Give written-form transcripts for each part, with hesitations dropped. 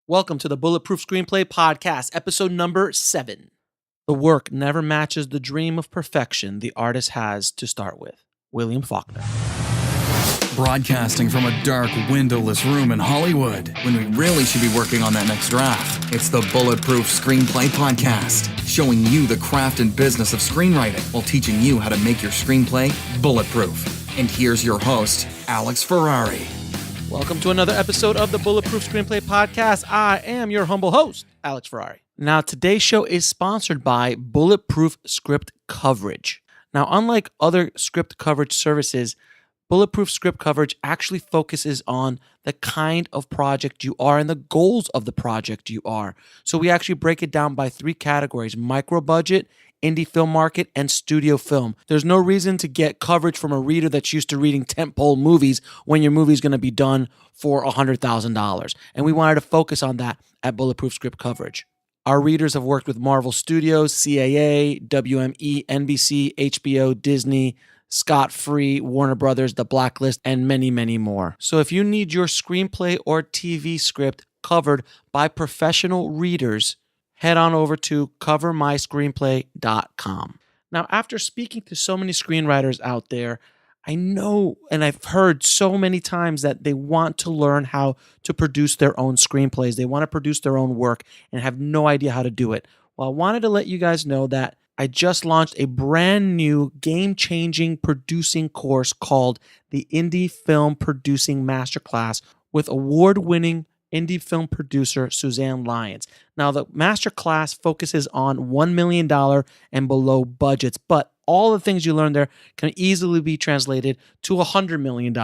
Welcome to the Bulletproof Screenplay Podcast, episode number 7. The work never matches the dream of perfection the artist has to start with. William Faulkner. Broadcasting from a dark, windowless room in Hollywood, when we really should be working on that next draft. It's the Bulletproof Screenplay Podcast, showing you the craft and business of screenwriting while teaching you how to make your screenplay bulletproof. And here's your host, Alex Ferrari. Welcome to another episode of the Bulletproof Screenplay Podcast. I am your humble host, Alex Ferrari. Now, today's show is sponsored by Bulletproof Script Coverage. Now, unlike other script coverage services, Bulletproof Script Coverage actually focuses on the kind of project you are and the goals of the project you are. So we actually break it down by 3 categories: micro budget, indie film market, and studio film. There's no reason to get coverage from a reader that's used to reading tentpole movies when your movie's going to be done for $100,000. And we wanted to focus on that at Bulletproof Script Coverage. Our readers have worked with Marvel Studios, CAA, WME, NBC, HBO, Disney, Scott Free, Warner Brothers, The Blacklist, and many, many more. So if you need your screenplay or TV script covered by professional readers, head on over to covermyscreenplay.com. Now, after speaking to so many screenwriters out there, I know and I've heard so many times that they want to learn how to produce their own screenplays. They want to produce their own work and have no idea how to do it. Well, I wanted to let you guys know that I just launched a brand new game-changing producing course called the Indie Film Producing Masterclass with award-winning indie film producer Suzanne Lyons. Now, the masterclass focuses on $1 million and below budgets, but all the things you learn there can easily be translated to $100 million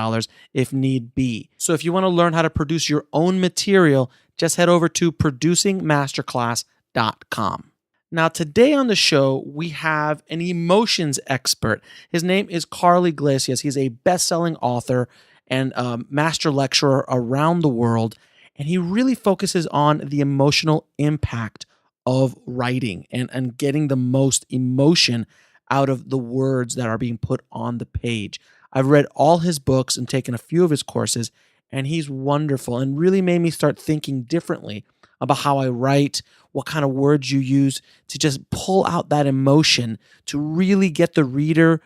if need be. So if you want to learn how to produce your own material, just head over to producingmasterclass.com. Now, today on the show, we have an emotions expert. His name is Carl Iglesias. He's a best-selling author and a master lecturer around the world. And he really focuses on the emotional impact of writing and getting the most emotion out of the words that are being put on the page. I've read all his books and taken a few of his courses, and he's wonderful and really made me start thinking differently about how I write, what kind of words you use to just pull out that emotion to really get the reader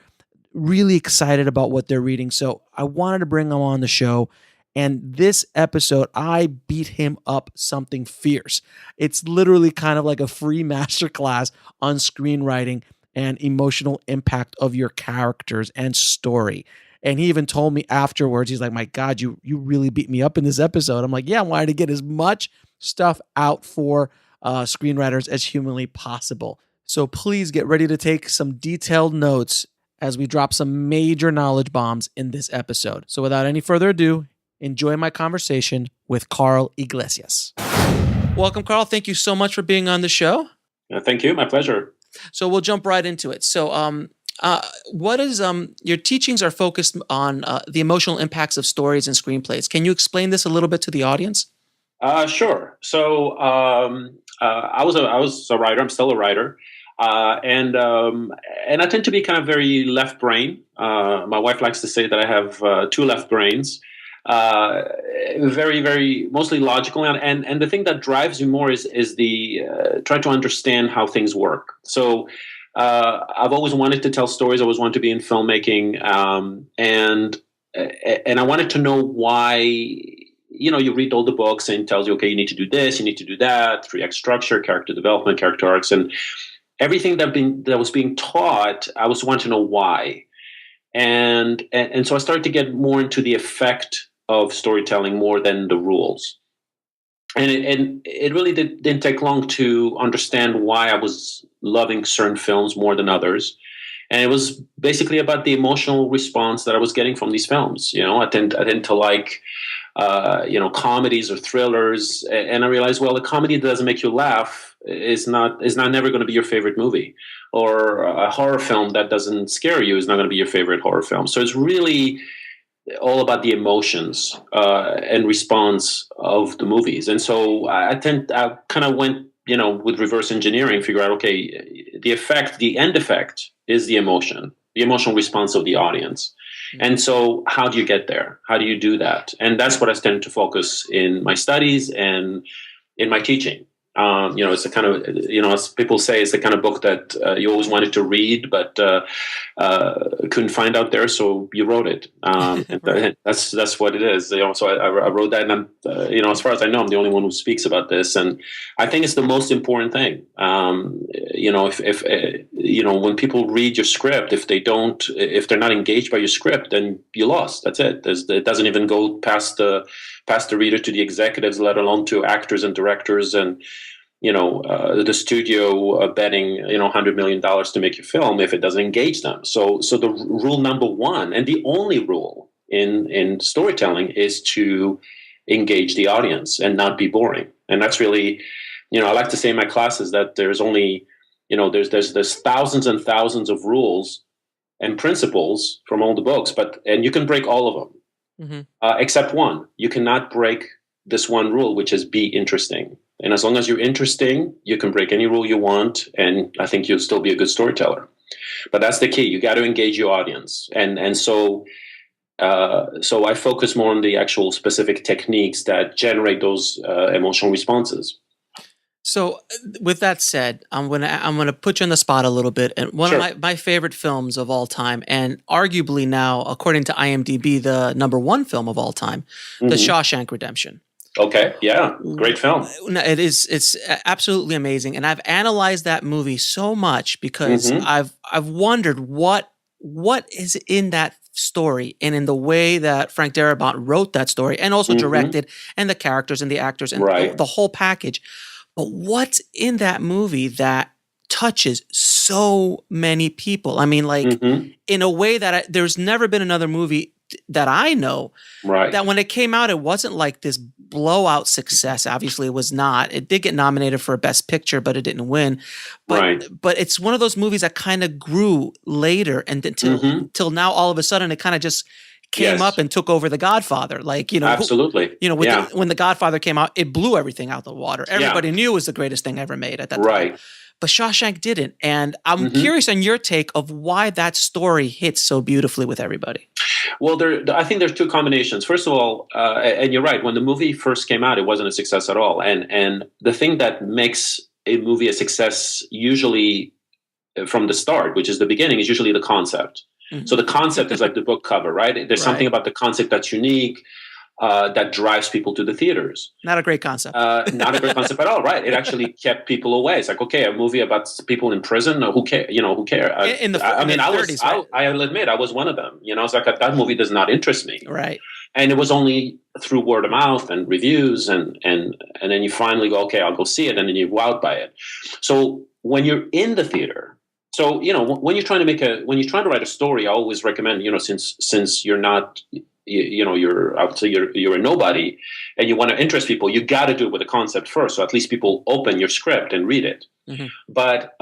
really excited about what they're reading. So I wanted to bring him on the show. And this episode, I beat him up something fierce. It's literally kind of like a free masterclass on screenwriting and emotional impact of your characters and story. And he even told me afterwards, he's like, my God, you really beat me up in this episode. I'm like, yeah, I wanted to get as much stuff out for screenwriters as humanly possible. So please get ready to take some detailed notes as we drop some major knowledge bombs in this episode. So without any further ado, enjoy my conversation with Carl Iglesias. Welcome, Carl. Thank you so much for being on the show. Thank you. My pleasure. So we'll jump right into it. So what is your teachings are focused on the emotional impacts of stories and screenplays. Can you explain this a little bit to the audience? Sure. So I was a writer. I'm still a writer. And I tend to be kind of very left brain. My wife likes to say that I have 2 left brains. Very, very mostly logical, and the thing that drives you more is the try to understand how things work. So I've always wanted to tell stories. I always wanted to be in filmmaking, and I wanted to know why. You read all the books and it tells you, okay, you need to do this, you need to do that, 3-act structure, character development, character arcs, and everything that was being taught. I was wanting to know why, and so I started to get more into the effect of storytelling more than the rules. And it really didn't take long to understand why I was loving certain films more than others. And it was basically about the emotional response that I was getting from these films. I tend to like, comedies or thrillers. And I realized, well, a comedy that doesn't make you laugh is not never going to be your favorite movie. Or a horror film that doesn't scare you is not going to be your favorite horror film. So it's really all about the emotions and response of the movies. And so I kind of went, with reverse engineering, figure out, okay, the end effect is the emotional response of the audience. Mm-hmm. And so how do you get there? How do you do that? And that's what I tend to focus in my studies and in my teaching. It's the kind of, as people say, it's the kind of book that you always wanted to read, but couldn't find out there, so you wrote it. And that's what it is. So I wrote that, and I'm, as far as I know, I'm the only one who speaks about this, and I think it's the most important thing. If when people read your script, if they're not engaged by your script, then you lost. That's it. It doesn't even go past the reader to the executives, let alone to actors and directors and the studio betting $100 million to make your film if it doesn't engage them. So the rule number one, and the only rule in storytelling, is to engage the audience and not be boring. And that's really, I like to say in my classes that there's only there's thousands and thousands of rules and principles from all the books, and you can break all of them, except one. You cannot break this one rule, which is be interesting. And as long as you're interesting, you can break any rule you want, and I think you'll still be a good storyteller. But that's the key. You got to engage your audience, and so I focus more on the actual specific techniques that generate those emotional responses. So, with that said, I'm gonna put you on the spot a little bit. And one of my favorite films of all time, and arguably now, according to IMDb, the #1 film of all time, The Shawshank Redemption. Okay, yeah, great film. It is. It's absolutely amazing, and I've analyzed that movie so much because I've wondered what is in that story and in the way that Frank Darabont wrote that story and also directed, and the characters and the actors and the whole package. But what's in that movie that touches so many people? I mean, like in a way that there's never been another movie that I know that when it came out, it wasn't like this blowout success. Obviously, it was not. It did get nominated for a Best Picture, but it didn't win. But it's one of those movies that kind of grew later, and till now, all of a sudden, it kind of just came up and took over The Godfather. Absolutely. When The Godfather came out, it blew everything out the water. Everybody knew it was the greatest thing ever made at that time. But Shawshank didn't. And I'm curious on your take of why that story hits so beautifully with everybody. Well, I think there's two combinations. First of all, and you're right, when the movie first came out, it wasn't a success at all. And the thing that makes a movie a success usually from the start, which is the beginning, is usually the concept. So the concept is like the book cover, right? There's something about the concept that's unique, that drives people to the theaters. Not a great concept. Not a great concept at all, right? It actually kept people away. It's like, okay, a movie about people in prison. Who cares? Who cares? I'll admit, I was one of them. It's like that movie does not interest me. Right. And it was only through word of mouth and reviews, and then you finally go, okay, I'll go see it, and then you're wowed by it. So when you're in the theater. So, when you're trying to write a story, I always recommend, since you're not, you're a nobody and you want to interest people, you got to do it with a concept first. So at least people open your script and read it. But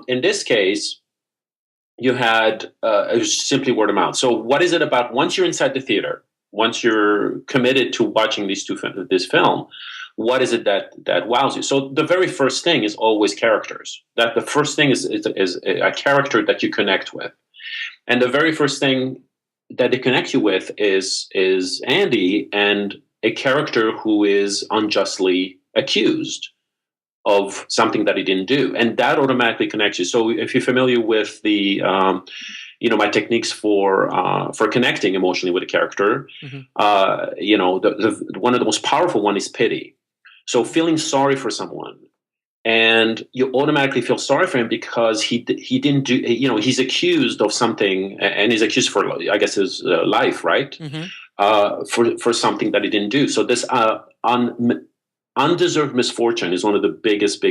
in this case, you had, it was simply word of mouth. So what is it about once you're inside the theater, once you're committed to watching this film, what is it that wows you? So the very first thing is always characters. That the first thing is a character that you connect with, and the very first thing that they connect you with is Andy, and a character who is unjustly accused of something that he didn't do, and that automatically connects you. So if you're familiar with the my techniques for connecting emotionally with a character, one of the most powerful one is pity. So feeling sorry for someone, and you automatically feel sorry for him because he didn't do, he's accused of something, and he's accused for, I guess, his life, right? For something that he didn't do. So this undeserved misfortune is one of the biggest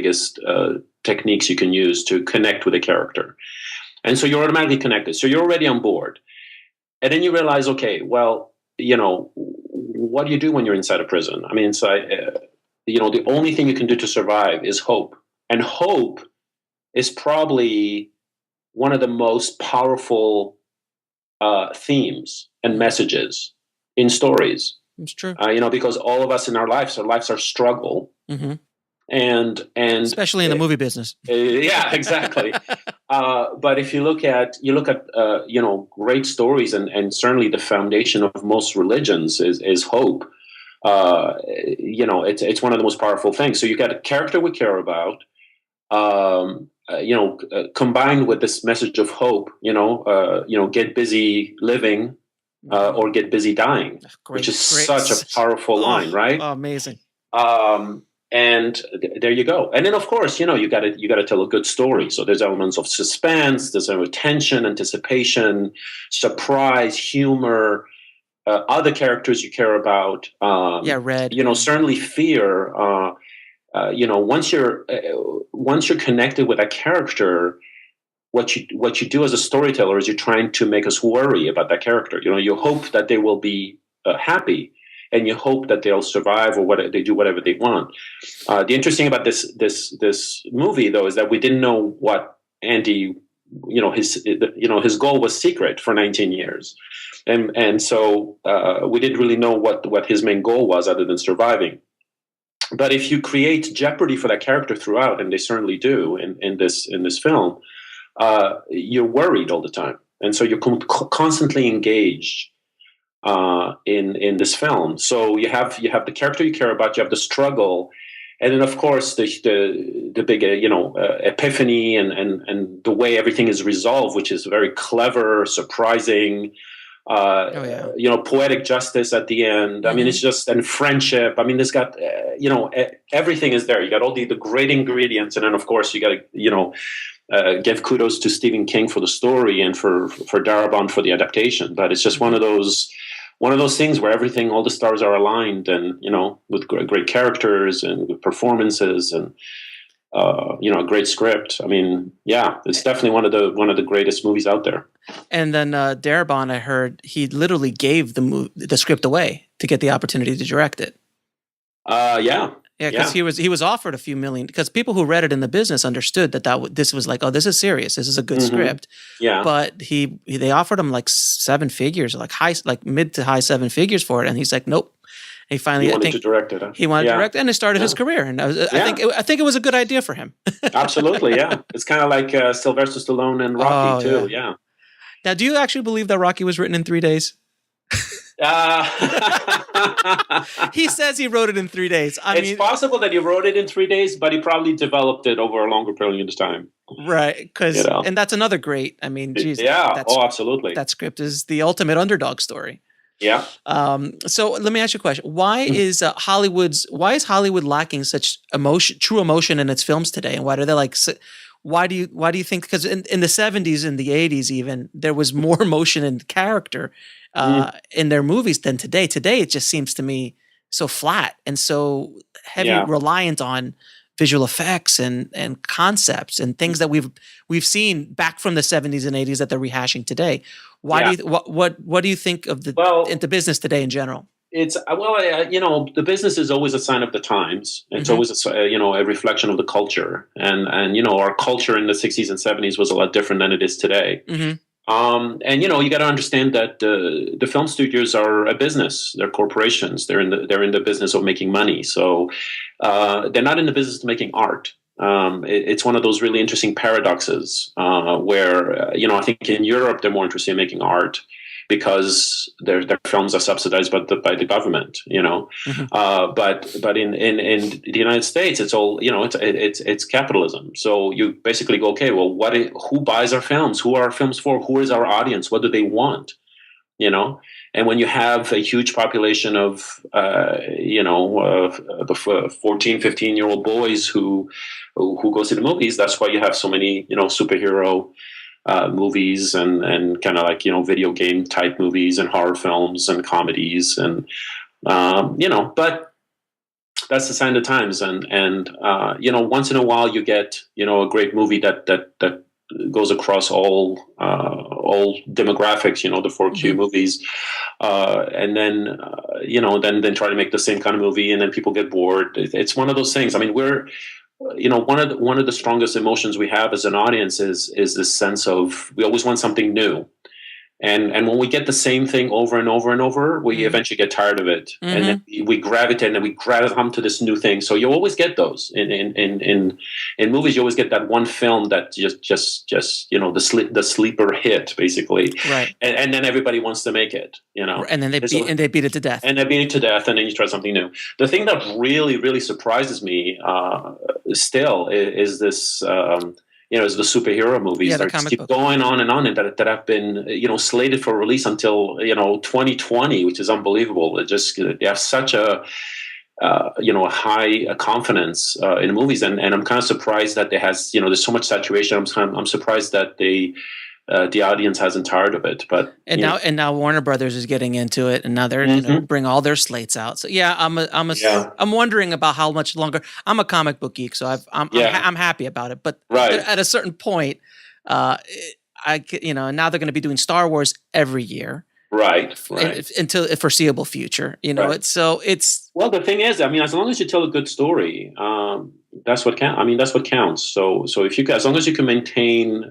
techniques you can use to connect with a character. And so you're automatically connected. So you're already on board. And then you realize, okay, well, what do you do when you're inside a prison? I mean, the only thing you can do to survive is hope. And hope is probably one of the most powerful themes and messages in stories. It's true. Because all of us in our lives are struggle. And especially in the movie business. Yeah, exactly. But if you look at great stories, and certainly the foundation of most religions is hope. it's one of the most powerful things. So you got a character we care about, combined with this message of hope. Get busy living, or get busy dying, which is such a powerful line, right? Amazing. And there you go. And then, of course, you got to tell a good story. So there's elements of suspense, there's tension, anticipation, surprise, humor, other characters you care about. Red. Certainly fear. Once you're connected with a character, what you do as a storyteller is you're trying to make us worry about that character. You hope that they will be happy, and you hope that they'll survive, or they do whatever they want. The interesting about this movie, though, is that we didn't know what Andy, his goal was secret for 19 years, and so we didn't really know what his main goal was other than surviving. But if you create jeopardy for that character throughout, and they certainly do in this film, you're worried all the time, and so you're constantly engaged in this film. So you have the character you care about, you have the struggle, and then of course the big epiphany and the way everything is resolved, which is very clever, surprising. Poetic justice at the end. I mean, it's just, and friendship. I mean, it's got everything is there. You got all the great ingredients, and then of course you got to give kudos to Stephen King for the story and for Darabont for the adaptation. But it's just one of those things where everything, all the stars are aligned, and with great characters and with performances and a great script. I mean, it's definitely one of the greatest movies out there. And then Darabont, I heard he literally gave the script away to get the opportunity to direct it. Because he was offered a few million, because people who read it in the business understood that this was like, oh, this is serious, this is a good script. Yeah. But they offered him like 7 figures, like mid to high 7 figures for it, and he's like, nope. He finally wanted to direct it. Huh? He wanted to direct it, and it started his career. And I think it was a good idea for him. Absolutely, yeah. It's kind of like Sylvester Stallone and Rocky too. Yeah. Now, do you actually believe that Rocky was written in 3 days? He says he wrote it in 3 days. It's possible that he wrote it in 3 days, but he probably developed it over a longer period of time. Right, and that's another great. I mean, geez, absolutely. That script is the ultimate underdog story. Yeah. So let me ask you a question. Why is Hollywood lacking such true emotion in its films today? And why do they why do you think? Because in the 70s and the 80s, even, there was more emotion and character in their movies than today. Today, it just seems to me so flat and so heavy, reliant on visual effects and concepts and things that we've seen back from the 70s and 80s that they're rehashing today. Why do you what do you think of the business today in general? It's the business is always a sign of the times. It's always a reflection of the culture, and our culture in the 60s and 70s was a lot different than it is today. And you got to understand that the film studios are a business. They're corporations. They're in the business of making money. So they're not in the business of making art. It's one of those really interesting paradoxes where I think in Europe they're more interested in making art because their films are subsidized by the government, but in the United States, it's all it's capitalism. So you basically go, okay, well, who buys our films? Who are our films for? Who is our audience? What do they want? And when you have a huge population of the 14, 15-year-old boys who go see the movies, that's why you have so many superhero movies and kind of like video game type movies and horror films and comedies and but that's the sign of the times, and once in a while you get a great movie that goes across all demographics, the 4Q movies, and then then try to make the same kind of movie, and then people get bored. It's one of those things. I mean, we're one of the strongest emotions we have as an audience is this sense of we always want something new. And when we get the same thing over and over and over, we eventually get tired of it, and then we gravitate to this new thing. So you always get those in movies. You always get that one film that just the sleeper hit, basically, right? And then everybody wants to make it, and then they beat it to death, and then you try something new. The thing that really really surprises me still is this. Is the superhero movies that just keep going on and that have been, slated for release until, 2020, which is unbelievable. They have such a high confidence in movies. And I'm kind of surprised that there's so much saturation. I'm surprised that the audience hasn't tired of it, now Warner Brothers is getting into it, and now they're bring all their slates out. So I'm wondering about how much longer. I'm a comic book geek, so I'm happy about it. But at a certain point, now they're going to be doing Star Wars every year. Right. Until a foreseeable future, it's well. The thing is, as long as you tell a good story, that's what counts. That's what counts. So as long as you can maintain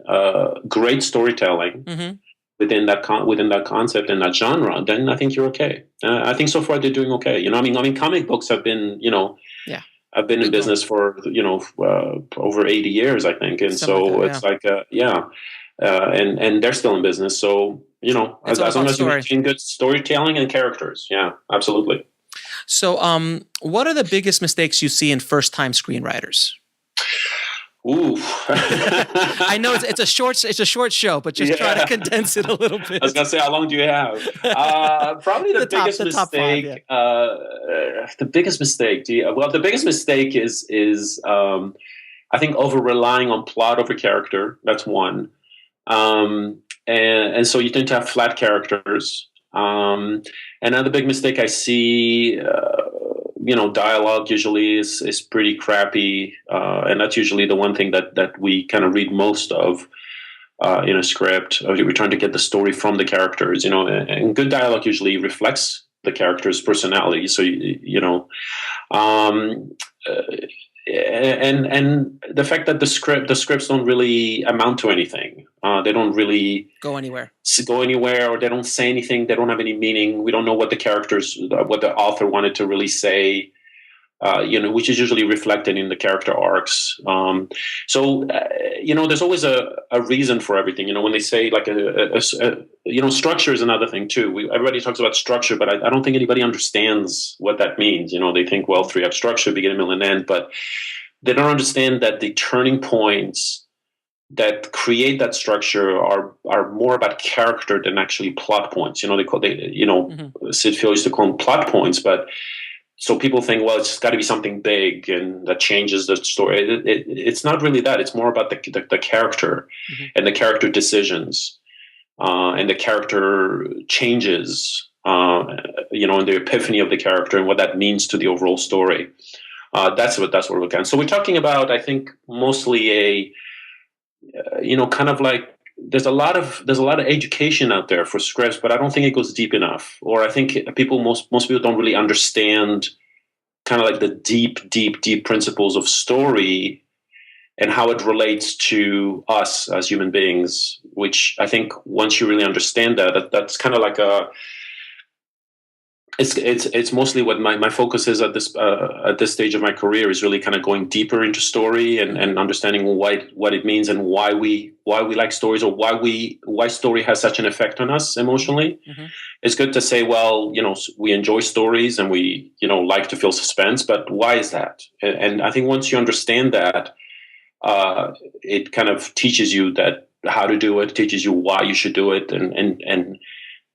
great storytelling within that concept and that genre, then I think you're okay. I think so far they're doing okay. Comic books have been, I've been in business for over 80 years, I think, and it's like and they're still in business. So, as long as you maintain good storytelling and characters. Yeah, absolutely. So, what are the biggest mistakes you see in first-time screenwriters? Ooh. I know it's a short show, but just try to condense it a little bit. I was gonna say, how long do you have? Probably the biggest mistake. The biggest mistake. The biggest mistake is I think over relying on plot over character. That's one. And so you tend to have flat characters. Another big mistake I see, dialogue usually is pretty crappy, and that's usually the one thing that we kind of read most of in a script. We're trying to get the story from the characters, and good dialogue usually reflects the character's personality. So and the fact that the scripts don't really amount to anything. They don't really go anywhere, or they don't say anything. They don't have any meaning. We don't know what the author wanted to really say. Which is usually reflected in the character arcs. There's always a reason for everything. When they say like structure is another thing too. Everybody talks about structure, but I don't think anybody understands what that means. They think, well, 3-act structure, beginning, middle, and end, but they don't understand that the turning points that create that structure are more about character than actually plot points. Sid Field used to call them plot points, but so people think, well, it's got to be something big and that changes the story. It's not really that. It's more about the character and the character decisions and the character changes, and the epiphany of the character and what that means to the overall story. That's what we're looking at. So we're talking about, I think, mostly kind of like there's a lot of education out there for scripts, but I don't think it goes deep enough. Or I think most people don't really understand kind of like the deep principles of story and how it relates to us as human beings. Which I think once you really understand that's kind of like it's mostly what my focus is at this stage of my career, is really kind of going deeper into story and understanding what it means and why we like stories, or why story has such an effect on us emotionally. It's good to say, well, we enjoy stories and we like to feel suspense, but why is that? And I think once you understand that, it kind of teaches you that how to do it, teaches you why you should do it, and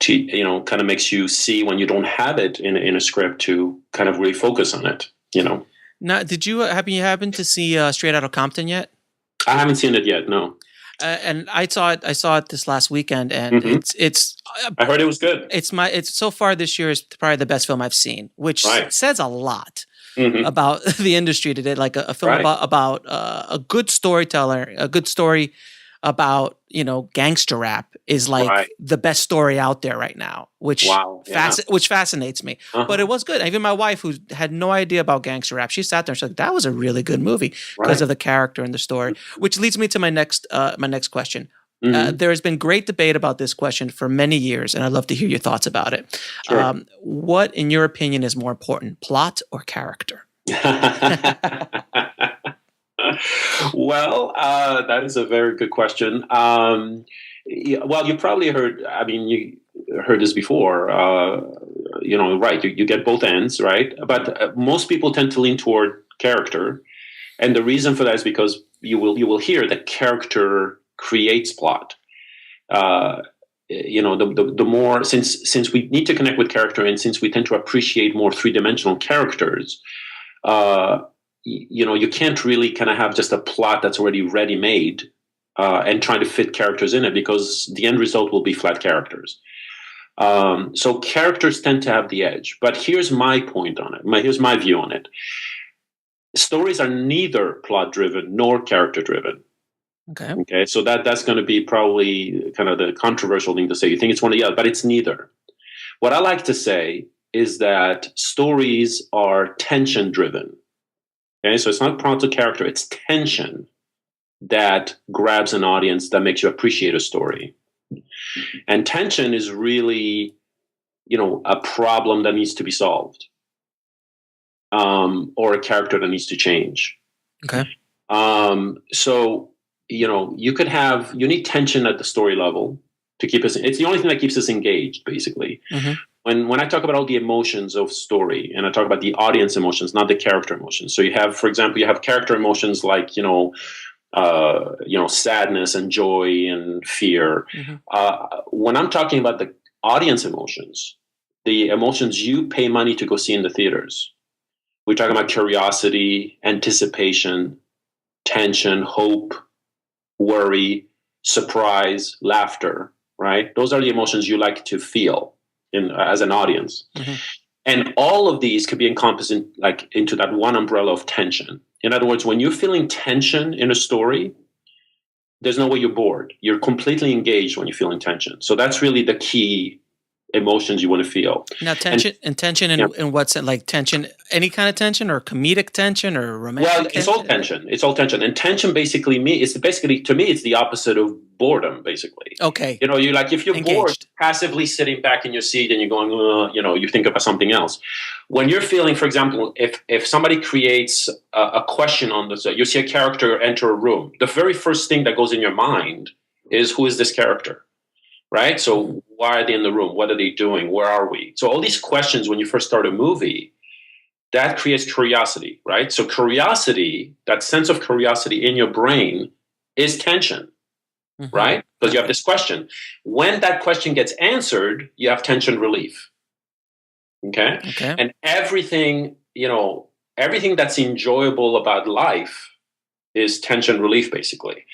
to, kind of makes you see when you don't have it in a script to kind of really focus on it, Now, did you happen to see Straight Outta Compton yet? I haven't seen it yet, no. And I saw it this last weekend, and it's. I heard it was good. It's so far this year is probably the best film I've seen, which says a lot about the industry today. Like a film about a good storyteller, a good story about gangster rap is like the best story out there right now, which which fascinates me. But it was good. Even my wife, who had no idea about gangster rap, she sat there and she's like, that was a really good movie because of the character and the story. Which leads me to my next question. There has been great debate about this question for many years, and I'd love to hear your thoughts about it. Sure. What, in your opinion, is more important, plot or character? Well, that is a very good question. Well, you probably heard, you heard this before, right, you get both ends, right? But most people tend to lean toward character. And the reason for that is because you will hear that character creates plot. The more, since we need to connect with character, and since we tend to appreciate more three-dimensional characters, you can't really kind of have just a plot that's already ready-made and trying to fit characters in it, because the end result will be flat characters. So characters tend to have the edge. But here's my point on it. Here's my view on it. Stories are neither plot-driven nor character-driven. Okay. So that's going to be probably kind of the controversial thing to say. You think it's one or the other, but it's neither. What I like to say is that stories are tension-driven. Okay, so it's not plot or character; it's tension that grabs an audience, that makes you appreciate a story. And tension is really, a problem that needs to be solved, or a character that needs to change. Okay. So, you need tension at the story level to keep us. It's the only thing that keeps us engaged, basically. Mm-hmm. When I talk about all the emotions of story, and I talk about the audience emotions, not the character emotions. So you have, for example, character emotions like, sadness and joy and fear. Mm-hmm. When I'm talking about the audience emotions, the emotions you pay money to go see in the theaters, we're talking about curiosity, anticipation, tension, hope, worry, surprise, laughter, right? Those are the emotions you like to feel as an audience. Mm-hmm. And all of these could be encompassed into that one umbrella of tension. In other words, when you're feeling tension in a story, there's no way you're bored. You're completely engaged when you're feeling tension. So that's really the key emotions you want to feel. Now, tension in what sense? Like tension, any kind of tension, or comedic tension, or romantic? Well, it's all tension. It's all tension, and tension basically to me, it's the opposite of boredom. Basically, okay. You like, if you're Engaged. bored, passively sitting back in your seat and you're going, you think about something else. When you're feeling, for example, if somebody creates a question on this, you see a character enter a room, the very first thing that goes in your mind is, who is this character? Right? So why are they in the room? What are they doing? Where are we? So all these questions, when you first start a movie, that creates curiosity, right? So curiosity, that sense of curiosity in your brain, is tension, mm-hmm. right? Because you have this question. When that question gets answered, you have tension relief. Okay? And everything that's enjoyable about life is tension relief, basically.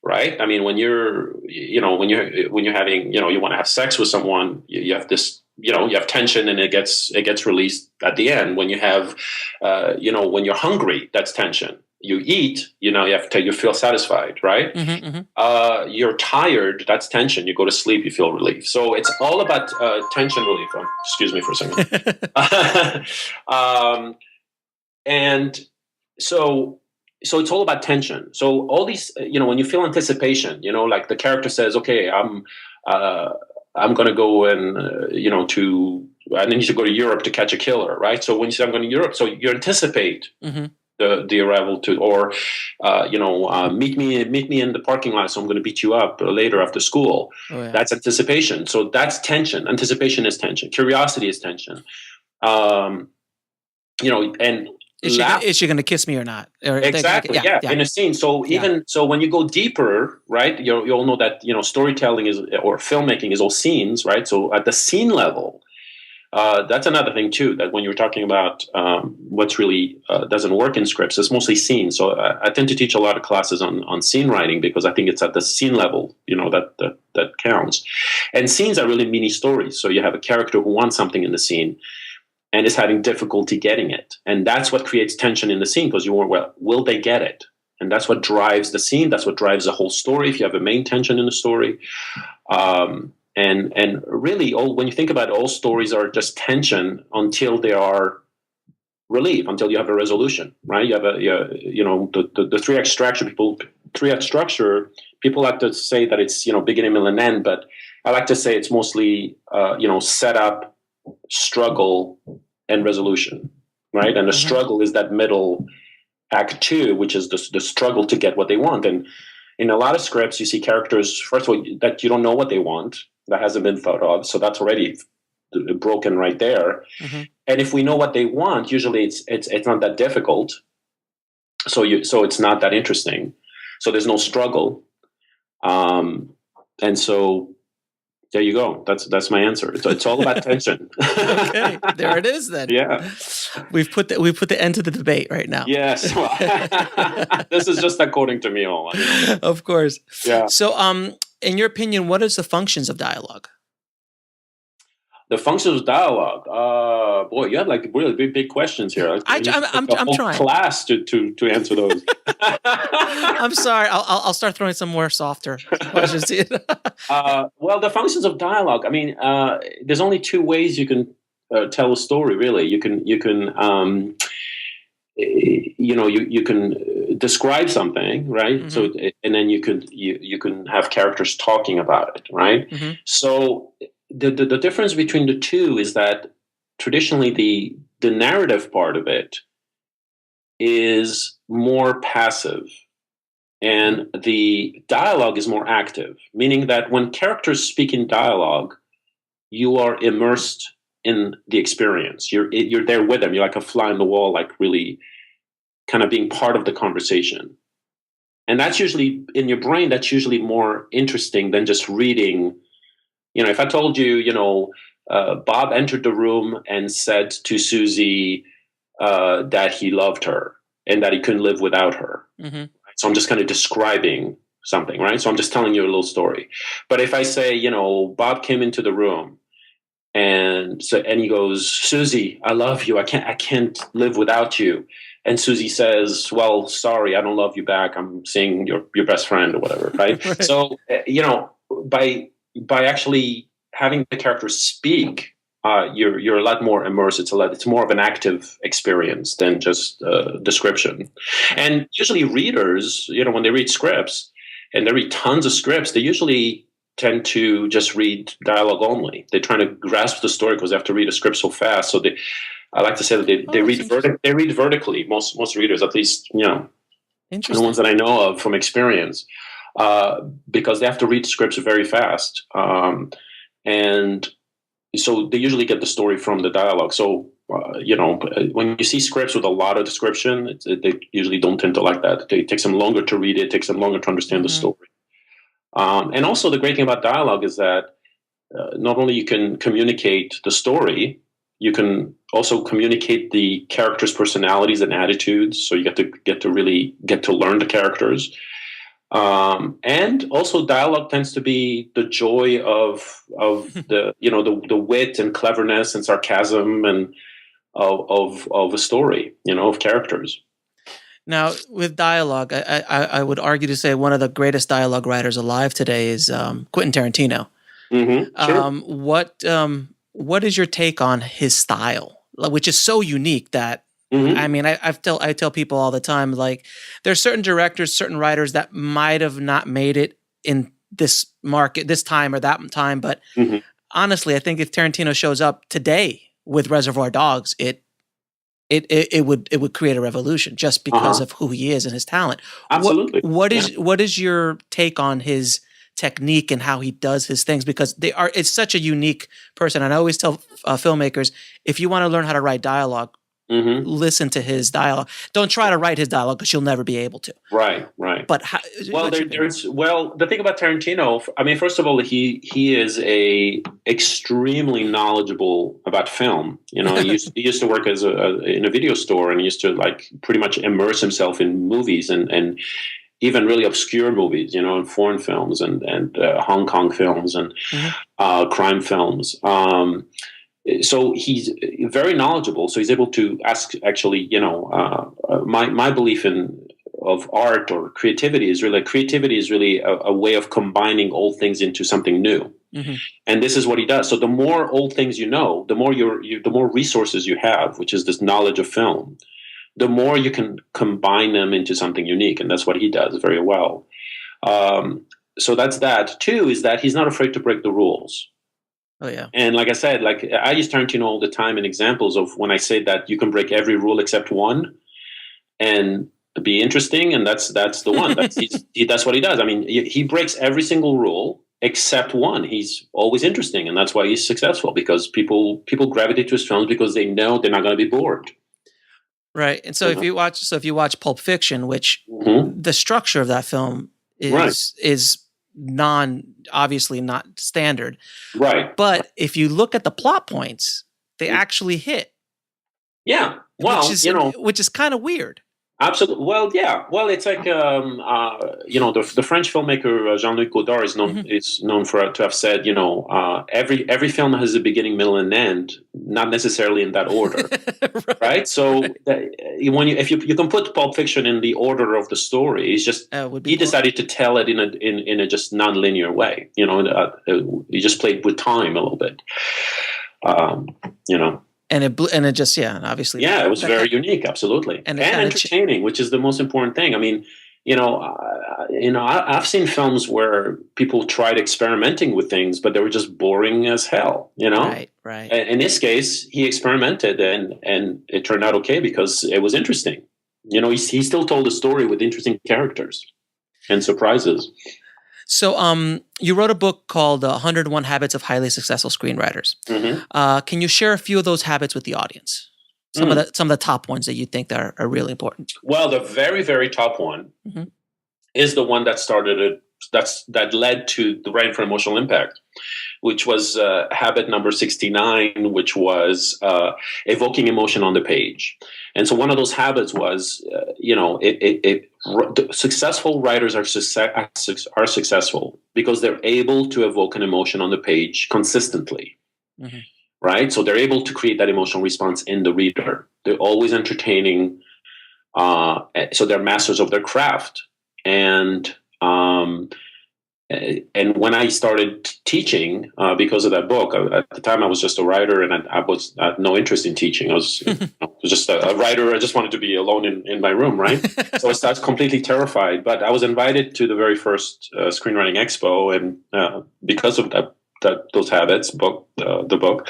Right? I mean, when you're having, you want to have sex with someone, you have this, you have tension, and it gets released at the end. When you have, when you're hungry, that's tension. You eat, you feel satisfied, right? Mm-hmm, mm-hmm. You're tired, that's tension. You go to sleep, you feel relief. So it's all about tension relief. Excuse me for a second. And so it's all about tension. So all these, when you feel anticipation, like the character says, okay, I'm going to go and, I need to go to Europe to catch a killer, right? So when you say I'm going to Europe, so you anticipate mm-hmm. the arrival meet me in the parking lot, so I'm going to beat you up later after school. Oh, yeah. That's anticipation. So that's tension. Anticipation is tension. Curiosity is tension. And is she going to kiss me or not? Exactly. Yeah. In a scene. So so when you go deeper, right, you'll know that, storytelling or filmmaking is all scenes, right? So at the scene level, that's another thing too, that when you're talking about what's really doesn't work in scripts, it's mostly scenes. So I tend to teach a lot of classes on scene writing, because I think it's at the scene level, that counts. And scenes are really mini stories. So you have a character who wants something in the scene and is having difficulty getting it. And that's what creates tension in the scene, because you want, well, will they get it? And that's what drives the scene. That's what drives the whole story, if you have a main tension in the story. And really, when you think about it, all stories are just tension until they are relief, until you have a resolution, right? You have the 3-act structure. people like to say that it's, beginning, middle, and end, but I like to say it's mostly, setup, struggle, and resolution, right? And the struggle is that middle act two, which is the struggle to get what they want. And in a lot of scripts, you see characters, first of all, that you don't know what they want. That hasn't been thought of. So that's already broken right there. And if we know what they want, usually it's not that difficult. So it's not that interesting. So there's no struggle. And so there you go. That's my answer. So it's all about tension. Okay, there it is then. Yeah. We've put the end to the debate right now. Yes. Well, this is just according to me all. Of course. Yeah. So in your opinion, what is the functions of dialogue? The functions of dialogue. Boy, you have like really big questions here. I'm trying. Class to answer those. I'm sorry. I'll start throwing some more softer questions. Well, the functions of dialogue. I mean, there's only two ways you can tell a story. Really, you can describe something, right? So, and then you can have characters talking about it, right? So the difference between the two is that traditionally the narrative part of it is more passive and the dialogue is more active, meaning that when characters speak in dialogue, you are immersed in the experience. You're there with them. You're like a fly on the wall, like really kind of being part of the conversation. And that's usually in your brain, that's usually more interesting than just reading. If I told you, Bob entered the room and said to Susie that he loved her and that he couldn't live without her. So I'm just kind of describing something, right? So I'm just telling you a little story. But if I say, Bob came into the room and he goes, Susie, I love you. I can't live without you. And Susie says, well, sorry, I don't love you back. I'm seeing your best friend or whatever, right? Right. So, by actually having the characters speak, you're a lot more immersed. It's more of an active experience than just description. And usually readers, when they read scripts and they read tons of scripts, they usually tend to just read dialogue only. They're trying to grasp the story because they have to read a script so fast. So I like to say that they read vertically. Most readers, at least, the ones that I know of from experience. Because they have to read scripts very fast. And so they usually get the story from the dialogue. So, when you see scripts with a lot of description, they usually don't tend to like that. It takes them longer to read it, takes them longer to understand the story. And also the great thing about dialogue is that not only you can communicate the story, you can also communicate the characters' personalities and attitudes. So you get to really get to learn the characters. And also dialogue tends to be the joy of the, the wit and cleverness and sarcasm and of a story, of characters. Now, with dialogue, I would argue to say one of the greatest dialogue writers alive today is Quentin Tarantino. Sure. What is your take on his style, which is so unique that I mean, I tell people all the time, like, there's certain directors, certain writers that might have not made it in this market, this time or that time. But honestly, I think if Tarantino shows up today with Reservoir Dogs, it would create a revolution just because of who he is and his talent. Absolutely. What is your take on his technique and how he does his things? Because it's such a unique person. And I always tell filmmakers, if you want to learn how to write dialogue, listen to his dialogue. Don't try to write his dialogue because you'll never be able to. Right. But the thing about Tarantino, I mean, first of all, he is extremely knowledgeable about film. He used to work in a video store and he used to like pretty much immerse himself in movies and even really obscure movies, and foreign films and Hong Kong films and crime films. So he's very knowledgeable. So he's able to ask. Actually, my belief of art or creativity is really a way of combining old things into something new. And this is what he does. So the more old things the more the more resources you have, which is this knowledge of film, the more you can combine them into something unique. And that's what he does very well. So that's that. Two is that he's not afraid to break the rules. Oh yeah. And like I said, like I use Tarantino all the time in examples of when I say that you can break every rule except one and be interesting, and that's the one. That's what he does. I mean, he breaks every single rule except one. He's always interesting, and that's why he's successful, because people gravitate to his films because they know they're not going to be bored. Right. And so if you watch Pulp Fiction, which the structure of that film is obviously not standard. Right. But if you look at the plot points, they actually hit. Yeah. Well, which is kind of weird. Absolutely. Well, yeah. Well, it's like the French filmmaker Jean-Luc Godard is known to have said, every film has a beginning, middle, and end, not necessarily in that order, right? So if you can put Pulp Fiction in the order of the story, it's just he decided to tell it in a just non-linear way. He just played with time a little bit. And it just, obviously. Yeah, it was very unique, absolutely. And entertaining, which is the most important thing. I mean, I've seen films where people tried experimenting with things, but they were just boring as hell, Right. In this case, he experimented and it turned out okay because it was interesting. He still told a story with interesting characters and surprises. So you wrote a book called 101 Habits of Highly Successful Screenwriters. Can you share a few of those habits with the audience? Some of the top ones that you think that are really important. Well, the very, very top one is the one that that led to the Writing for Emotional Impact, which was habit number 69, which was evoking emotion on the page. And so one of those habits was, successful writers are successful because they're able to evoke an emotion on the page consistently, right? So they're able to create that emotional response in the reader. They're always entertaining. So they're masters of their craft. And when I started teaching, because of that book, at the time I was just a writer, and I had no interest in teaching. I was, just a writer. I just wanted to be alone in my room, right? So I was completely terrified. But I was invited to the very first Screenwriting Expo, and because of those habits, the book,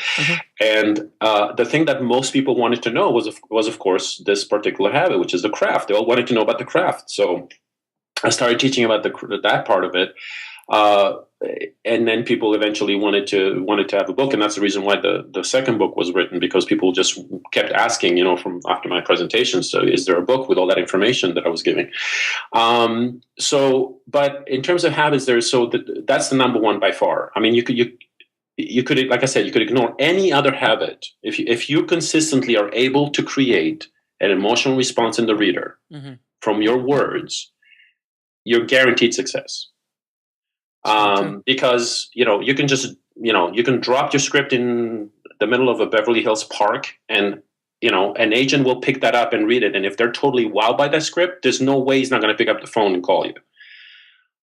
and the thing that most people wanted to know was of course this particular habit, which is the craft. They all wanted to know about the craft. So I started teaching about that part of it. And then people eventually wanted to have a book, and that's the reason why the second book was written, because people just kept asking, from after my presentation, so is there a book with all that information that I was giving? But in terms of habits, that's the number one by far. I mean, you could, like I said, you could ignore any other habit if you consistently are able to create an emotional response in the reader from your words. You're guaranteed success. Because, you can just, you can drop your script in the middle of a Beverly Hills park, and, an agent will pick that up and read it. And if they're totally wowed by that script, there's no way he's not going to pick up the phone and call you.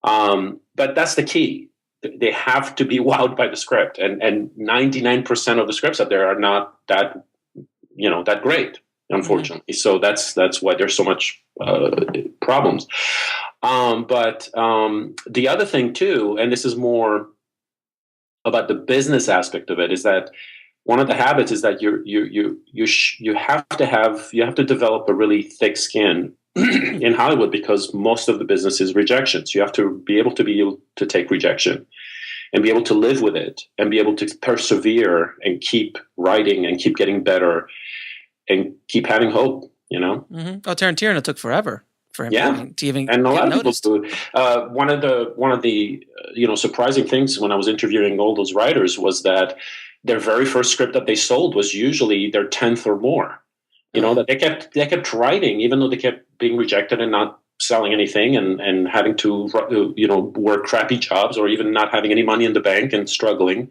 But that's the key. They have to be wowed by the script. And 99% of the scripts out there are not that, that great, unfortunately. So that's why there's so much problems. But the other thing too, and this is more about the business aspect of it, is that one of the habits is that you have to develop a really thick skin in Hollywood, because most of the business is rejections. You have to be able to take rejection and be able to live with it and be able to persevere and keep writing and keep getting better and keep having hope. Oh, Tarantino took forever for him to even and a lot of noticed. people do. One of the surprising things when I was interviewing all those writers was that their very first script that they sold was usually their 10th or more. That they kept writing even though they kept being rejected and not selling anything and having to work crappy jobs or even not having any money in the bank and struggling,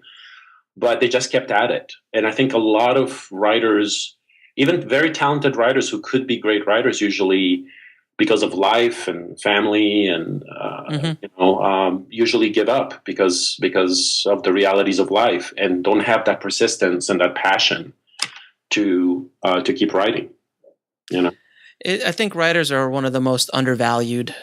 but they just kept at it. And I think a lot of writers, even very talented writers who could be great writers, usually because of life and family and usually give up because of the realities of life and don't have that persistence and that passion to keep writing. I think writers are one of the most undervalued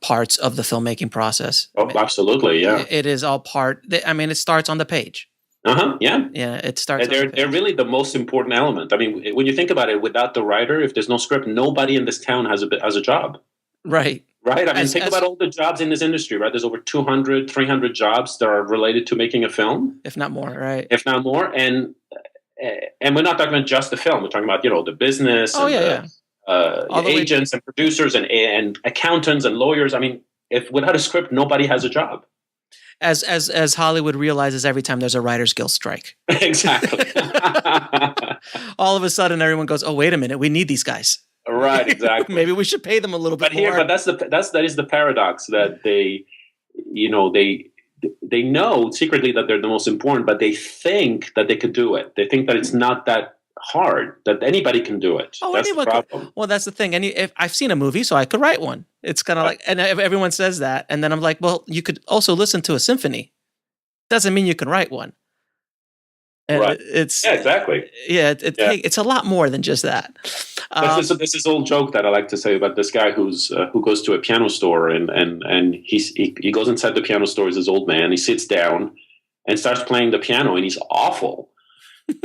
parts of the filmmaking process. Oh, absolutely, yeah. It is all part. I mean, it starts on the page. Yeah. Yeah, it starts. They're really the most important element. I mean, when you think about it, without the writer, if there's no script, nobody in this town has a job. Right. Right. I mean, think about all the jobs in this industry, right? There's over 200, 300 jobs that are related to making a film. If not more, right? If not more. And we're not talking about just the film. We're talking about, the business and agents and producers and accountants and lawyers. I mean, if without a script, nobody has a job. As Hollywood realizes every time there's a Writers Guild strike. Exactly. All of a sudden, everyone goes, "Oh, wait a minute, we need these guys." Right, exactly. Maybe we should pay them a little bit more. But that is the paradox that they know secretly that they're the most important, but they think that they could do it. They think that it's not that hard, that anybody can do it. Oh, that's the problem. Well, that's the thing. And if I've seen a movie, so I could write one. It's kind of like, and everyone says that, and then I'm like, well, you could also listen to a symphony. Doesn't mean you can write one. And right. Exactly. Yeah, it's a lot more than just that. This is old joke that I like to say about this guy who goes to a piano store and he goes inside the piano store as this old man. He sits down and starts playing the piano, and he's awful.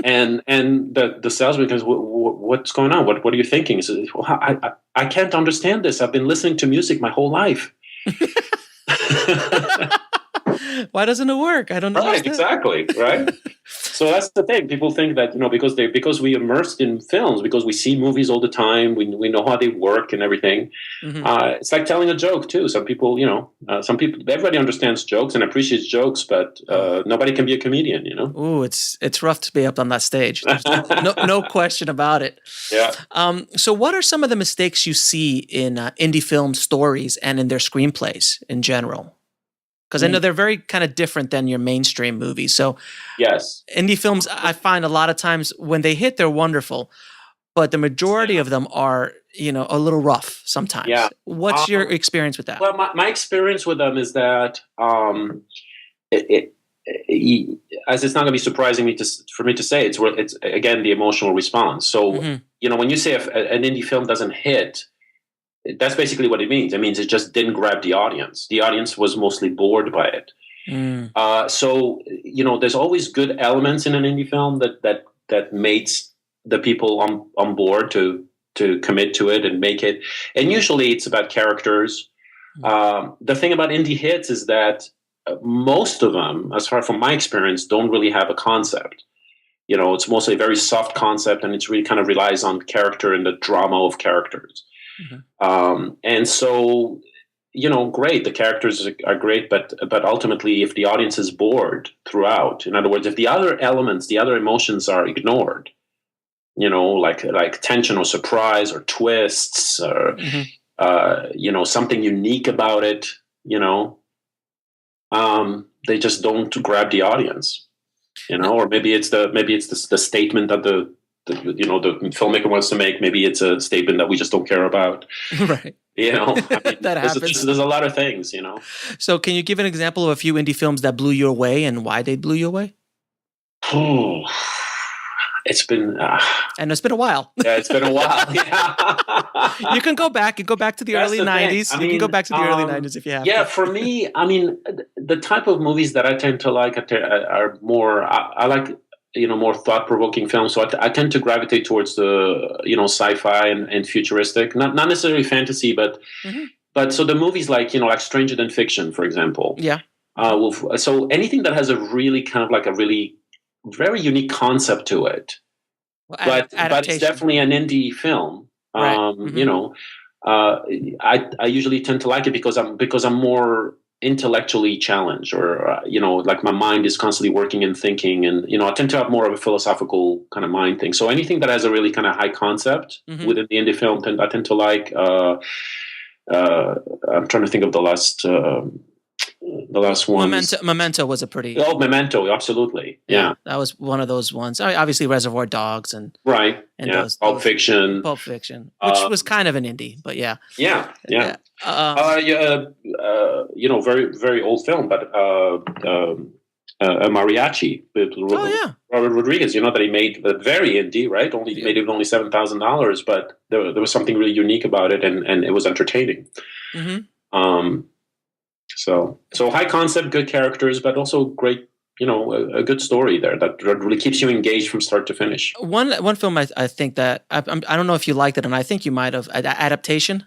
and the salesman goes, "What's going on? What are you thinking?" He says, "Well, I can't understand this. I've been listening to music my whole life." Why doesn't it work? I don't know. Right, exactly. Right. So that's the thing. People think that because we immersed in films, because we see movies all the time, we know how they work and everything. Mm-hmm. It's like telling a joke too. Some people, everybody understands jokes and appreciates jokes, but nobody can be a comedian. Ooh, it's rough to be up on that stage. No question about it. Yeah. So, what are some of the mistakes you see in indie film stories and in their screenplays in general? Because I know they're very kind of different than your mainstream movies. So, yes, indie films, I find a lot of times when they hit, they're wonderful, but the majority of them are, a little rough sometimes. Yeah. What's your experience with that? Well, my experience with them is that, as it's not going to be surprising for me to say, it's again the emotional response. So, when you say if an indie film doesn't hit, that's basically what it means. It means it just didn't grab the audience. The audience was mostly bored by it. So, there's always good elements in an indie film that makes the people on board to commit to it and make it. And usually it's about characters. The thing about indie hits is that most of them, as far from my experience, don't really have a concept. It's mostly a very soft concept, and it's really kind of relies on character and the drama of characters. And so, great, the characters are great, but ultimately, if the audience is bored throughout, in other words, if the other elements, the other emotions are ignored, like tension or surprise or twists or, something unique about it, they just don't grab the audience, or maybe it's the statement that the filmmaker wants to make. Maybe it's a statement that we just don't care about. Right. That happens. There's a lot of things, So can you give an example of a few indie films that blew you away and why they blew you away? It's been... and it's been a while. Yeah, it's been a while. Yeah. You can go back. You can go back to the early 90s. You can go back to the early 90s if you have to. For me, the type of movies that I tend to like are more... I like... more thought-provoking films. So I tend to gravitate towards the, sci-fi and futuristic, not necessarily fantasy, but so the movies like Stranger Than Fiction, for example. Yeah. So anything that has a really kind of like a really very unique concept to it, but it's definitely an indie film. Right. I usually tend to like it because I'm more intellectually challenged, or like my mind is constantly working and thinking, and I tend to have more of a philosophical kind of mind thing. So anything that has a really kind of high concept within the indie film, I tend to like. I'm trying to think of the last one. Memento was a pretty... Oh, Memento, absolutely. Yeah. That was one of those ones. Obviously, Reservoir Dogs and... Right. And Pulp Fiction. Pulp Fiction, which was kind of an indie, but yeah. Yeah. Very, very old film, but a mariachi with Robert Rodriguez, that he made very indie, right? Made it only $7,000, but there was something really unique about it, and it was entertaining. Um, so high concept, good characters, but also great, a good story there that really keeps you engaged from start to finish. One film I think that I don't know if you liked it, and I think you might have, Adaptation.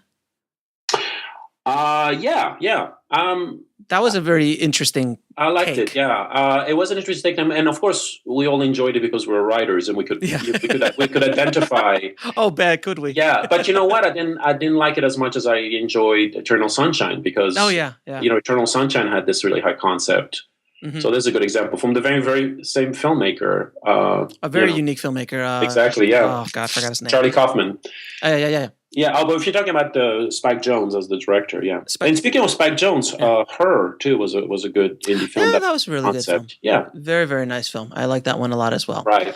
Yeah. That was a very interesting. I liked take. it. Yeah, it was an interesting take, and of course, we all enjoyed it because we were writers and we could identify. Oh, bad, could we? Yeah, but you know what? I didn't like it as much as I enjoyed Eternal Sunshine because. Oh yeah. Eternal Sunshine had this really high concept. Mm-hmm. So there's a good example from the very, very same filmmaker. A very unique filmmaker. Exactly. Yeah. Oh God, I forgot his name. Charlie Kaufman. Yeah. Yeah, but if you're talking about Spike Jonze as the director, yeah. And speaking of Spike Jonze, Her too was a good indie film. Yeah, that was a really good film. Yeah, very, very nice film. I like that one a lot as well. Right.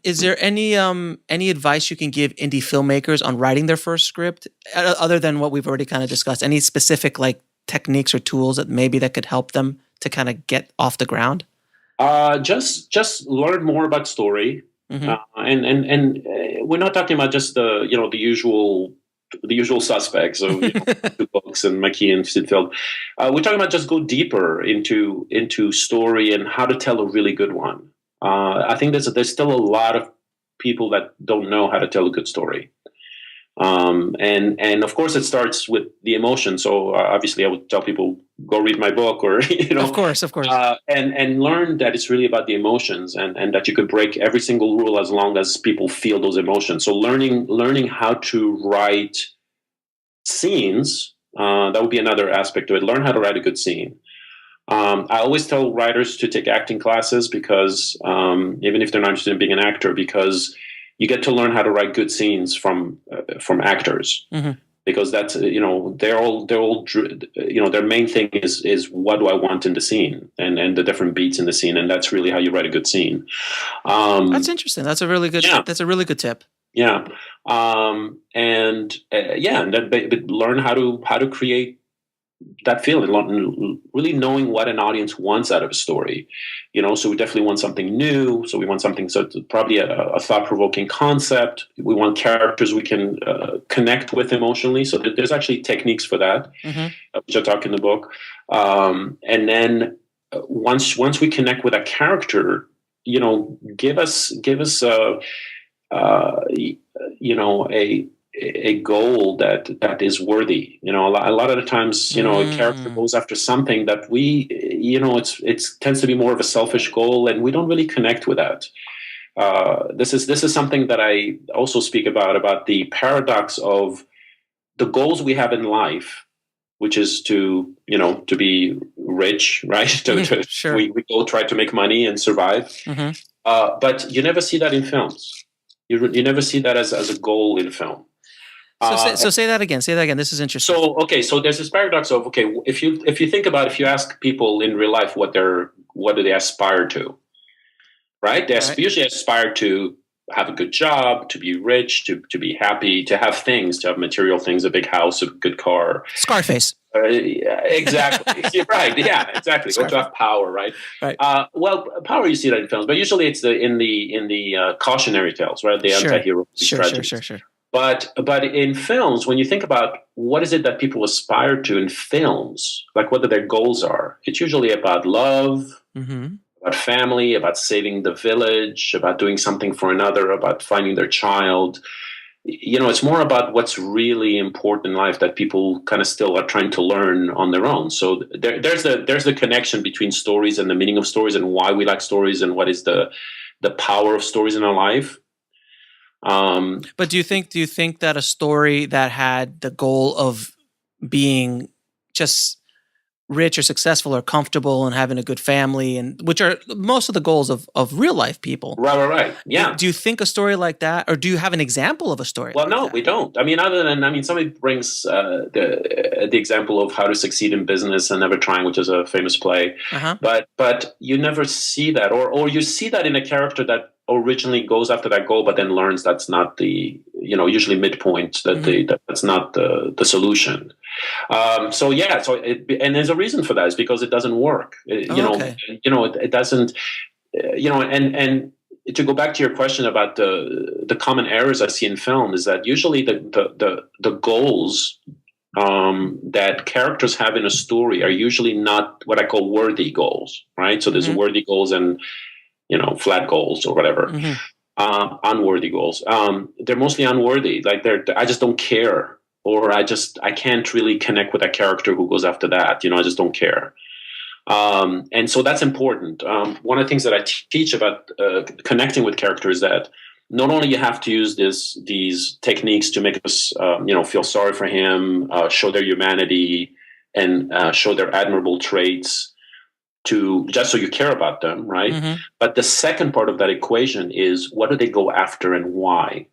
Is there any advice you can give indie filmmakers on writing their first script, other than what we've already kind of discussed? Any specific techniques or tools that could help them to kind of get off the ground? Just learn more about story. Mm-hmm. And we're not talking about just the usual suspects of the books and McKee and Sydfield. We're talking about just go deeper into story and how to tell a really good one. I think there's still a lot of people that don't know how to tell a good story. And of course it starts with the emotion. So obviously I would tell people, go read my book or, Of course. And learn that it's really about the emotions and that you could break every single rule as long as people feel those emotions. So learning how to write scenes, that would be another aspect of it. Learn how to write a good scene. I always tell writers to take acting classes because even if they're not interested in being an actor, because you get to learn how to write good scenes from actors, mm-hmm. because that's their main thing is what do I want in the scene and the different beats in the scene, and that's really how you write a good scene. That's interesting. That's a really good. Yeah. That's a really good tip. Yeah, and then learn how to create that feeling, really knowing what an audience wants out of a story. So we definitely want something new. So we want something, so probably a thought-provoking concept. We want characters we can connect with emotionally. So there's actually techniques for that, mm-hmm. Which I talk in the book. And then once we connect with a character, give us a goal that is worthy. A lot of the times, a character goes after something that it tends to be more of a selfish goal, and we don't really connect with that. This is something that I also speak about the paradox of the goals we have in life, which is to be rich, right? Sure. We go try to make money and survive. Mm-hmm. But you never see that in films. You never see that as a goal in film. So say that again. This is interesting. So there's this paradox of, if you think about, if you ask people in real life what do they aspire to, right? They usually aspire to have a good job, to be rich, to be happy, to have things, to have material things, a big house, a good car. Scarface. Exactly. Right. Yeah. Exactly. Or to have power. Right. Right. Well, power, you see that in films, but usually it's in the cautionary tales, right? The anti-hero. Sure. But in films, when you think about what is it that people aspire to in films, like what their goals are, it's usually about love, mm-hmm. about family, about saving the village, about doing something for another, about finding their child. It's more about what's really important in life that people kind of still are trying to learn on their own. So there's the connection between stories and the meaning of stories and why we like stories and what is the power of stories in our life. But do you think that a story that had the goal of being just rich or successful or comfortable and having a good family, and which are most of the goals of real life people, right, yeah. Do you think a story like that, or do you have an example of a story? Well, no, we don't. Somebody brings the example of How to Succeed in Business and Never Trying, which is a famous play, uh-huh. but you never see that, or you see that in a character that originally goes after that goal, but then learns that's not the, usually midpoint, that mm-hmm. That's not the solution. And there's a reason for that. It's because it doesn't work. It doesn't, and to go back to your question about the common errors I see in film is that usually the goals that characters have in a story are usually not what I call worthy goals, right? So there's worthy goals and, flat goals or whatever, unworthy goals. They're mostly unworthy. Like I just don't care, or I can't really connect with that character who goes after that. I just don't care. And so that's important. One of the things that I teach about connecting with characters is that not only you have to use these techniques to make us, feel sorry for him, show their humanity, and show their admirable traits, just so you care about them, right? But the second part of that equation is, what do they go after and why?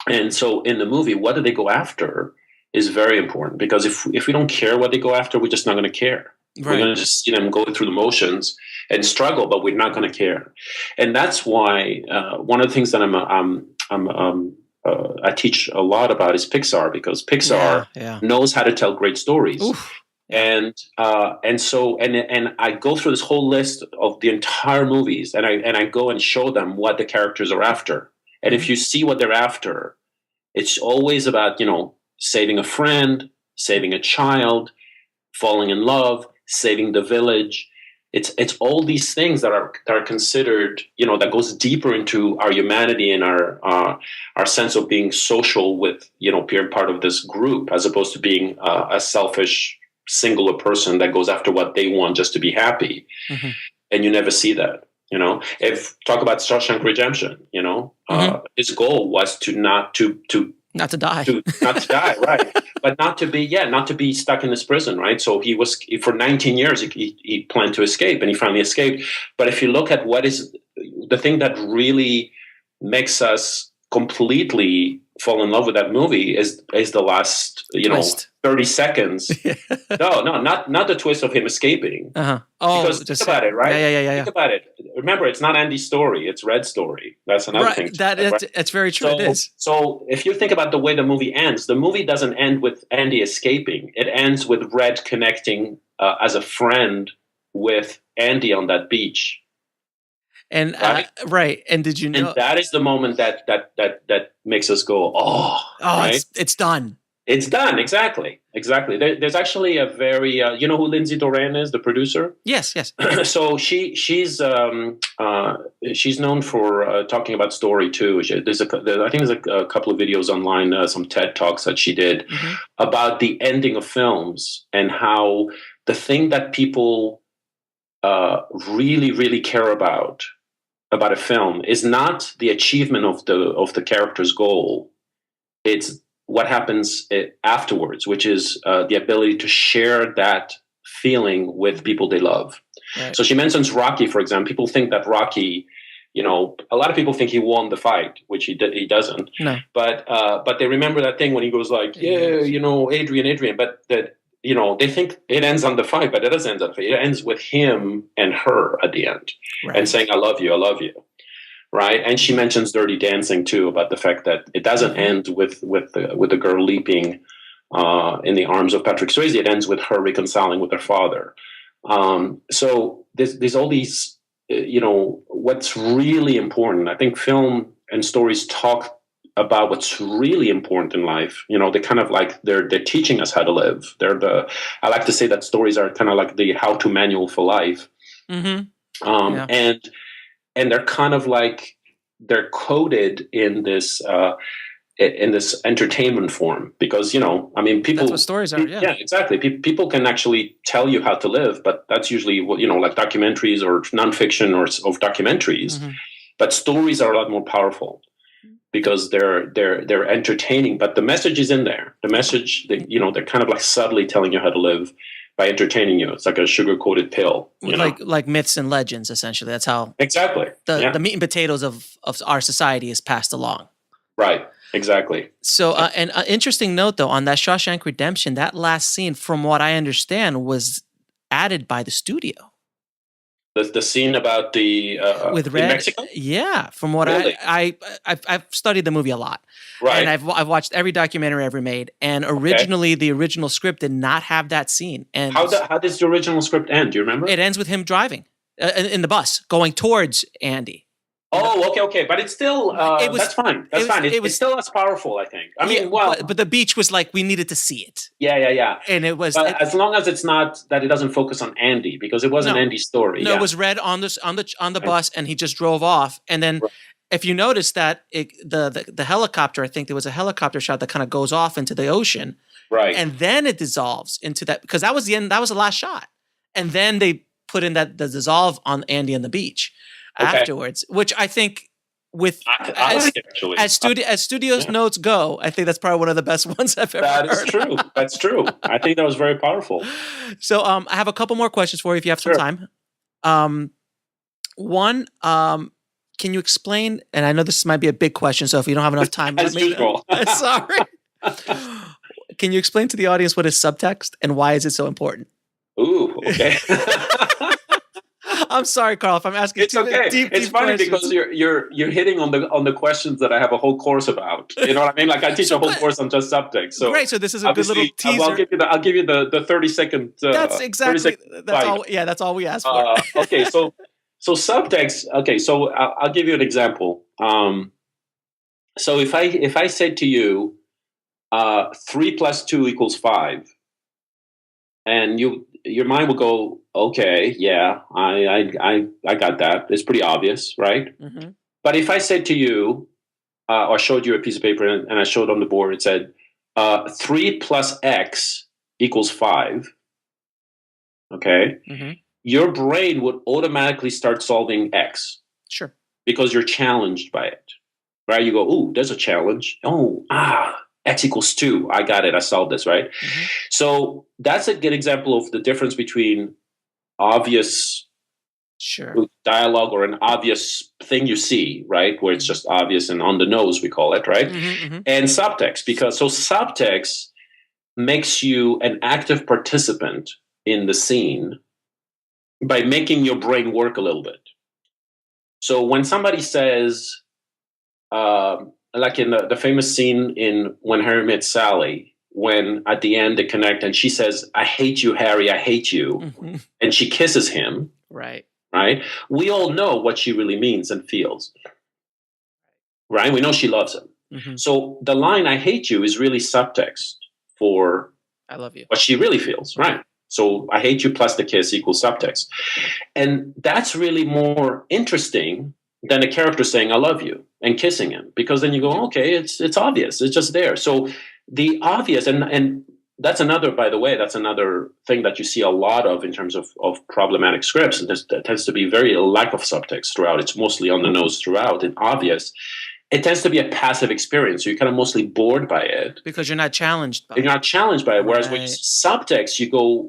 And so in the movie, what do they go after is very important, because if we don't care what they go after, we're just not going to care. Right. We're going to just see them go through the motions and struggle, but we're not going to care. And that's why one of the things that I teach a lot about is Pixar, because Pixar knows how to tell great stories. Oof. And so I go through this whole list of the entire movies, and I go and show them what the characters are after. And if you see what they're after, it's always about, saving a friend, saving a child, falling in love, saving the village. It's all these things that are considered, that goes deeper into our humanity and our sense of being social with, being part of this group, as opposed to being a selfish, singular person that goes after what they want just to be happy. And you never see that. If talk about Shawshank Redemption, his goal was not to die, right? But not to be stuck in this prison, right? So he was, for 19 years, he planned to escape, and he finally escaped. But if you look at what is the thing that really makes us completely fall in love with that movie is the last, twist. 30 seconds. No, not the twist of him escaping. Oh, because think about it, right? Yeah. Think about it. Remember, it's not Andy's story; it's Red's story. That's another thing. It's very true. It is. So if you think about the way the movie ends, the movie doesn't end with Andy escaping. It ends with Red connecting as a friend with Andy on that beach. And right. And did you know? And that is the moment that makes us go, oh, right? It's done. It's done. Exactly. There's actually a very, you know who Lindsay Doran is, the producer? Yes. So she's known for talking about story too. I think there's a couple of videos online, some TED Talks that she did about the ending of films, and how the thing that people really, really care about a film is not the achievement of the character's goal. It's what happens afterwards, which is the ability to share that feeling with people they love. Right. So she mentions Rocky, for example. People think that Rocky, a lot of people think he won the fight, which he doesn't. No. But they remember that thing when he goes like, Adrian, but that, they think it ends on the fight, but it doesn't end on the fight. It ends with him and her at the end, and saying, I love you. Right. And she mentions Dirty Dancing too, about the fact that it doesn't end with the girl leaping in the arms of Patrick Swayze. It ends with her reconciling with her father. So there's all these, what's really important. I think film and stories talk about what's really important in life. They kind of like they're teaching us how to live. I like to say that stories are kind of like the how-to manual for life. And they're kind of like they're coded in this entertainment form, because people. That's what stories are. Yeah, exactly. People can actually tell you how to live, but that's usually like documentaries or nonfiction or of documentaries. But stories are a lot more powerful, because they're entertaining, but the message is in there. The message, they're kind of like subtly telling you how to live by entertaining you. It's like a sugar-coated pill. Like myths and legends, essentially. That's how exactly the meat and potatoes of our society is passed along. Right, exactly. So, an interesting note, though, on that Shawshank Redemption, that last scene, from what I understand, was added by the studio. The scene about the with Red, in Mexico? Yeah, from what really? I've studied the movie a lot, right? And I've watched every documentary ever made. And originally, the original script did not have that scene. And how does the original script end? Do you remember? It ends with him driving in the bus going towards Andy. Oh, okay. But it's still, that's fine. That's fine. It's still as powerful, I think. I mean, well. But the beach was like, we needed to see it. Yeah. And it was. But as long as it's not, that it doesn't focus on Andy, because it wasn't Andy's story. No, it was Red on the bus, and he just drove off. And then if you notice that the helicopter, I think there was a helicopter shot that kind of goes off into the ocean. Right. And then it dissolves into that, because that was the end. That was the last shot. And then they put in the dissolve on Andy on the beach afterwards, which I think as studios notes go, I think that's probably one of the best ones I've ever heard. That is true. That's true. I think that was very powerful. So I have a couple more questions for you if you have some time. One, can you explain, and I know this might be a big question, so if you don't have enough time. As usual. Sorry. Can you explain to the audience what is subtext and why is it so important? Ooh, okay. I'm sorry, Carl, if I'm asking it's okay. It's funny questions. because you're hitting on the questions that I have a whole course about. You know what I mean? Like I teach a whole course on just subtext. So great. So this is a good little teaser. I'll give you the 30-second. That's exactly. That's all. Yeah, that's all we asked for. Okay, so subtext. Okay, so I'll give you an example. So if I said to you, 3 + 2 = 5, and your mind will go, okay, yeah, I got that. It's pretty obvious, right? Mm-hmm. But if I said to you, or showed you a piece of paper and I showed on the board, it said 3 + X = 5. Okay, your brain would automatically start solving X. Sure, because you're challenged by it, right? You go, ooh, there's a challenge. Oh, X = 2. I got it. I solved this, right? Mm-hmm. So that's a good example of the difference between obvious dialogue or an obvious thing you see, right? Where it's just obvious and on the nose, we call it, right? And subtext, because subtext makes you an active participant in the scene by making your brain work a little bit. So when somebody says, like in the famous scene in When Harry Met Sally, when at the end they connect and she says, I hate you, Harry, I hate you. And she kisses him. Right. We all know what she really means and feels. Right? We know she loves him. So the line, I hate you, is really subtext for I love you. What she really feels. Right. So I hate you plus the kiss = subtext. And that's really more interesting than a character saying, I love you and kissing him, because then you go, okay, it's obvious. It's just there. So the obvious, and that's another, by the way, that's another thing that you see a lot of in terms of problematic scripts. And there tends to be very lack of subtext throughout. It's mostly on the nose throughout and obvious. It tends to be a passive experience. So you're kind of mostly bored by it. Because you're not challenged by it. You're not challenged by it. Whereas when you subtext,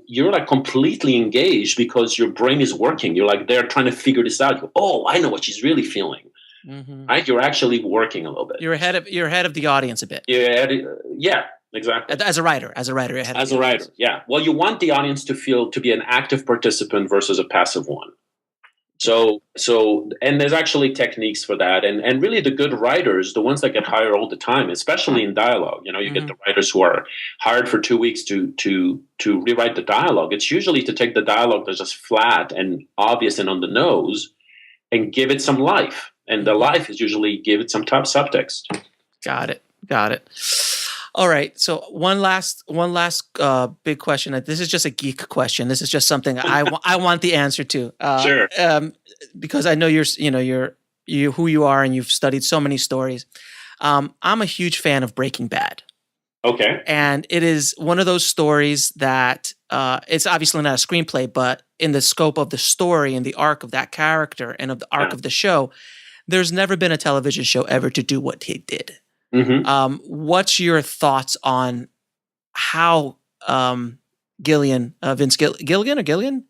you're like completely engaged because your brain is working. You're like, they're trying to figure this out. You go, oh, I know what she's really feeling. Right? You're actually working a little bit. You're ahead of the audience a bit. Yeah, exactly. As a writer, you're ahead of the audience. Yeah. Well, you want the audience to be an active participant versus a passive one. So, and there's actually techniques for that. And really the good writers, the ones that get hired all the time, especially in dialogue, you get the writers who are hired for 2 weeks to rewrite the dialogue. It's usually to take the dialogue that's just flat and obvious and on the nose and give it some life. And the life is usually give it some top subtext. Got it. All right. So one last big question. This is just a geek question. This is just something I want the answer to. Sure. Because I know you're who you are and you've studied so many stories. I'm a huge fan of Breaking Bad. Okay. And it is one of those stories that it's obviously not a screenplay, but in the scope of the story and the arc of that character and of the arc of the show, there's never been a television show ever to do what he did. What's your thoughts on how Gillian, Vince Gilligan or Gillian?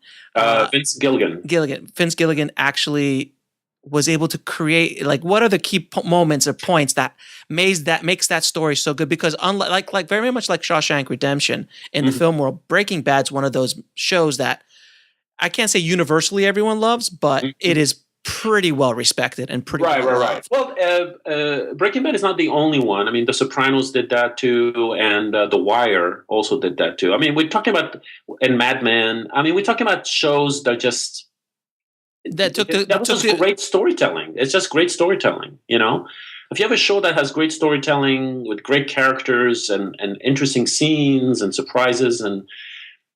Vince Gilligan. Vince Gilligan actually was able to create, like, what are the key moments or points that makes that story so good? Because unlike, like very much like Shawshank Redemption in the film world, Breaking Bad's one of those shows that I can't say universally everyone loves, but it is pretty well respected and pretty well loved. Well, Breaking Bad is not the only one. I mean, The Sopranos did that too, and The Wire also did that too. I mean, we're talking about, and Mad Men. I mean, we're talking about shows that just, that was just great storytelling. It's just great storytelling, you know? If you have a show that has great storytelling with great characters and interesting scenes and surprises, and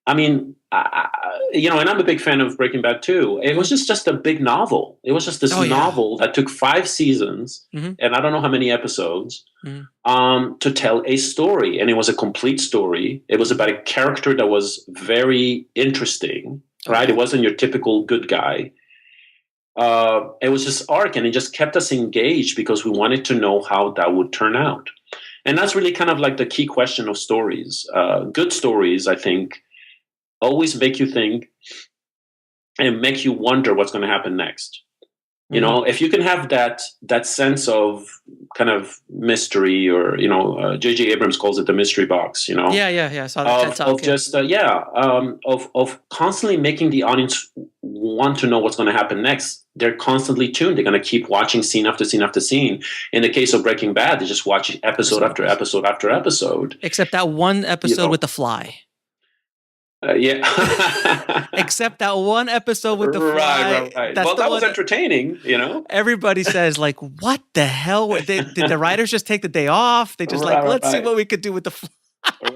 I mean, and I'm a big fan of Breaking Bad too. It was just a big novel. It was just this novel that took 5 seasons and I don't know how many episodes to tell a story. And it was a complete story. It was about a character that was very interesting, right? It wasn't your typical good guy. It was just arc, and it just kept us engaged because we wanted to know how that would turn out. And that's really kind of like the key question of stories. Good stories, I think, always make you think and make you wonder what's going to happen next. You know, if you can have that sense of kind of mystery, or J.J. Abrams calls it the mystery box. You know, I saw that TED talk. Of constantly making the audience want to know what's going to happen next. They're constantly tuned. They're going to keep watching scene after scene after scene. In the case of Breaking Bad, they just watch episode after episode after episode. Except that one episode with the fly. Except that one episode with the fly. Right. Well, that was entertaining, you know? Everybody says, like, what the hell? Did the writers just take the day off? They just let's see what we could do with the fly.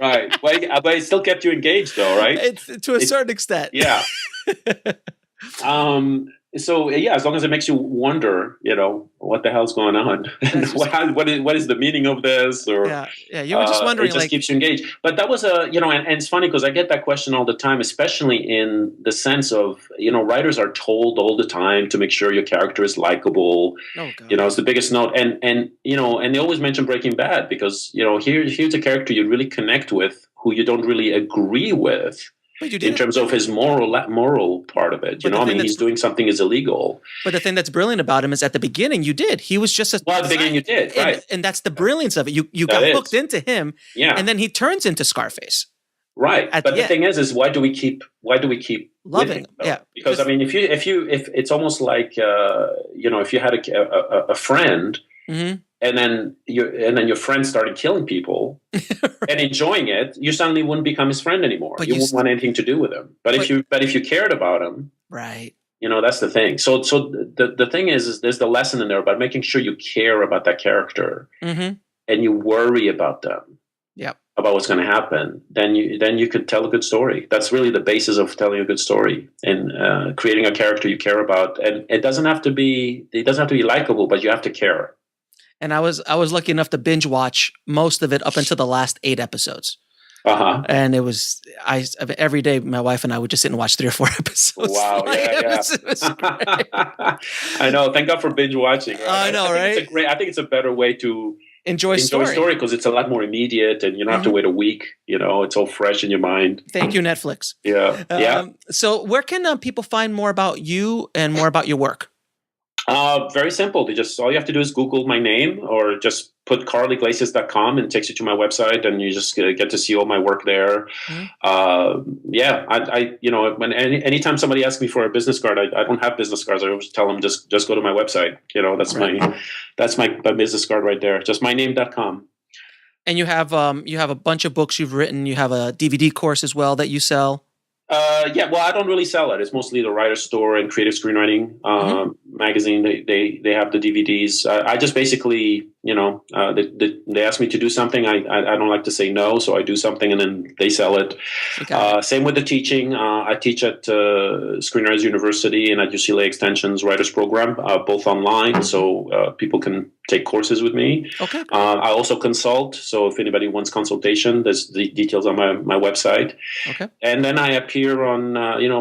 Right. But it still kept you engaged, though, right? It's to a certain extent. Yeah. So as long as it makes you wonder, what the hell's going on, what is the meaning of this, or you were just wondering. It just keeps you engaged. But that was and it's funny because I get that question all the time, especially in the sense of writers are told all the time to make sure your character is likable. Oh, God. It's the biggest note, and they always mention Breaking Bad because here's a character you really connect with who you don't really agree with. In terms of his moral part of it, he's doing something is illegal. But the thing that's brilliant about him is at the beginning you did. He was just at the beginning you did, right? And that's the brilliance of it. You got hooked into him, and then he turns into Scarface, right? But the thing is why do we keep loving? Because I mean, if it's almost like if you had a friend. Mm-hmm. And then your friend started killing people and enjoying it, you suddenly wouldn't become his friend anymore. You wouldn't want anything to do with him. But if you cared about him, right? That's the thing. So the thing is there's the lesson in there about making sure you care about that character and you worry about them. Yep. About what's going to happen. Then you could tell a good story. That's really the basis of telling a good story and creating a character you care about. And it doesn't have to be likable, but you have to care. And I was lucky enough to binge watch most of it up until the last 8 episodes. And it was every day my wife and I would just sit and watch 3 or 4 episodes. Wow, it was great. I know. Thank God for binge watching. Right? I know, right? I think it's a better way to enjoy story because it's a lot more immediate, and you don't have to wait a week. It's all fresh in your mind. Thank you, Netflix. Yeah. So where can people find more about you and more about your work? Very simple. All you have to do is Google my name, or just put carliglesias.com and it takes you to my website, and you just get to see all my work there. When anytime somebody asks me for a business card, I don't have business cards. I always tell them just go to my website. That's my business card right there. Just myname.com. And you have a bunch of books you've written. You have a DVD course as well that you sell. Well, I don't really sell it. It's mostly the Writer's Store and Creative Screenwriting magazine. They have the DVDs. I just basically, they ask me to do something. I don't like to say no, so I do something and then they sell it. Same with the teaching. I teach at Screenwriters University and at UCLA Extension's Writers Program, both online, so people can take courses with me. Okay. I also consult, so if anybody wants consultation, there's the details on my website. Okay. And then I appear on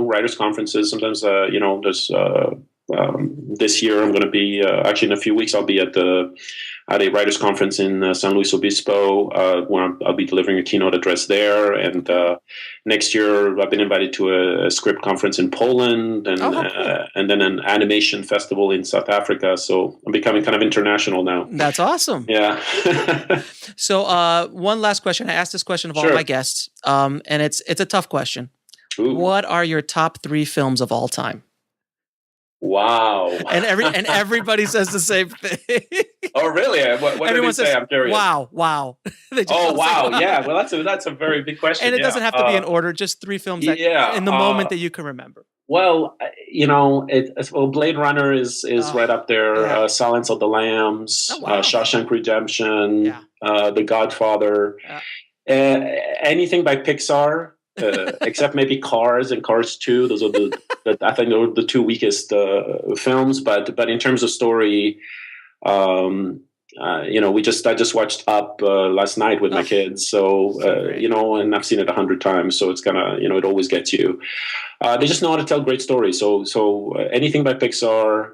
writers' conferences. Sometimes there's this year I'm going to be actually in a few weeks I'll be at a writers' conference in San Luis Obispo, where I'll be delivering a keynote address there. And next year I've been invited to a script conference in Poland, and then an animation festival in South Africa. So I'm becoming kind of international now. That's awesome. Yeah. So one last question. I asked this question of all my guests, and it's a tough question. Ooh. What are your top 3 films of all time? Wow. And everybody says the same thing. Oh, really? What did they say? I'm curious. Wow. They just Oh, all say, wow. Yeah. Well, that's a very big question. And it yeah. doesn't have to be in order, just 3 films that in the moment that you can remember. Well, Blade Runner is right up there. Yeah. Silence of the Lambs, Oh, wow. Shawshank Redemption, Yeah. The Godfather, anything by Pixar, except maybe Cars and Cars 2. Those are I think those are the 2 weakest films. But in terms of story, I just watched Up last night with my kids. So and I've seen it 100 times. So it's gonna, it always gets you. They just know how to tell great stories. So anything by Pixar,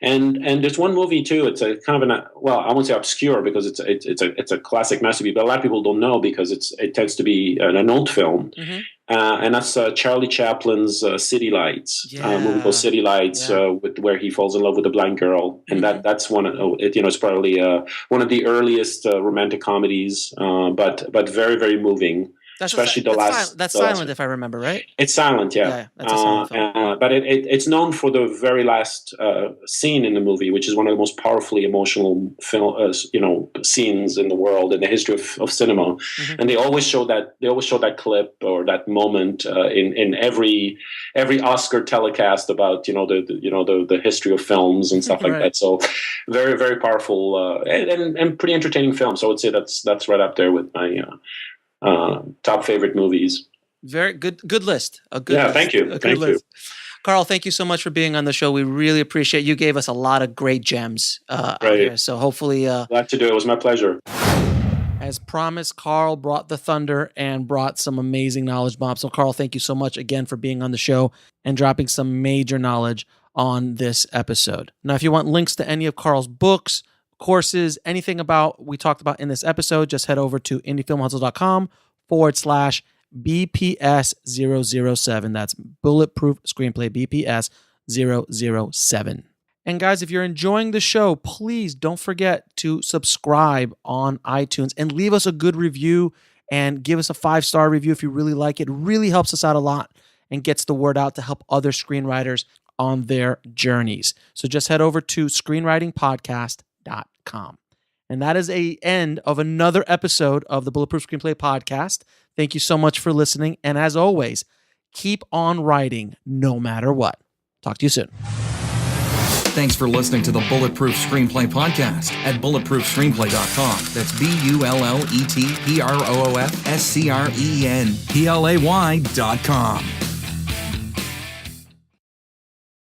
and there's one movie too. It's a kind of I won't say obscure because it's a classic masterpiece, but a lot of people don't know because it tends to be an old film. Mm-hmm. And that's Charlie Chaplin's City Lights, movie called City Lights, where he falls in love with a blind girl, and that's one. It's probably one of the earliest romantic comedies, but very, very moving. Especially the last. That's silent, if I remember right. It's silent, yeah. Yeah, that's a silent film. But it's known for the very last scene in the movie, which is one of the most powerfully emotional scenes in the world in the history of cinema. Mm-hmm. And they always show that clip or that moment in every Oscar telecast about the history of films and stuff like that. So very, very powerful and pretty entertaining film. So I would say that's right up there with my top favorite movies. Very good list. List. Thank you. Thank you. Carl, thank you so much for being on the show. We really appreciate it. You gave us a lot of great gems out here. So hopefully... Glad to do it. It was my pleasure. As promised, Carl brought the thunder and brought some amazing knowledge bombs. So Carl, thank you so much again for being on the show and dropping some major knowledge on this episode. Now, if you want links to any of Carl's books, courses, anything about we talked about in this episode, just head over to indiefilmhustle.com/BPS007. That's Bulletproof Screenplay BPS 007. And guys, if you're enjoying the show, please don't forget to subscribe on iTunes and leave us a good review and give us a 5-star review if you really like it. It really helps us out a lot and gets the word out to help other screenwriters on their journeys. So just head over to screenwritingpodcast.com. And that is the end of another episode of the Bulletproof Screenplay Podcast. Thank you so much for listening. And as always, keep on writing no matter what. Talk to you soon. Thanks for listening to the Bulletproof Screenplay Podcast at bulletproofscreenplay.com. That's BULLETPROOFSCREENPLAY.com.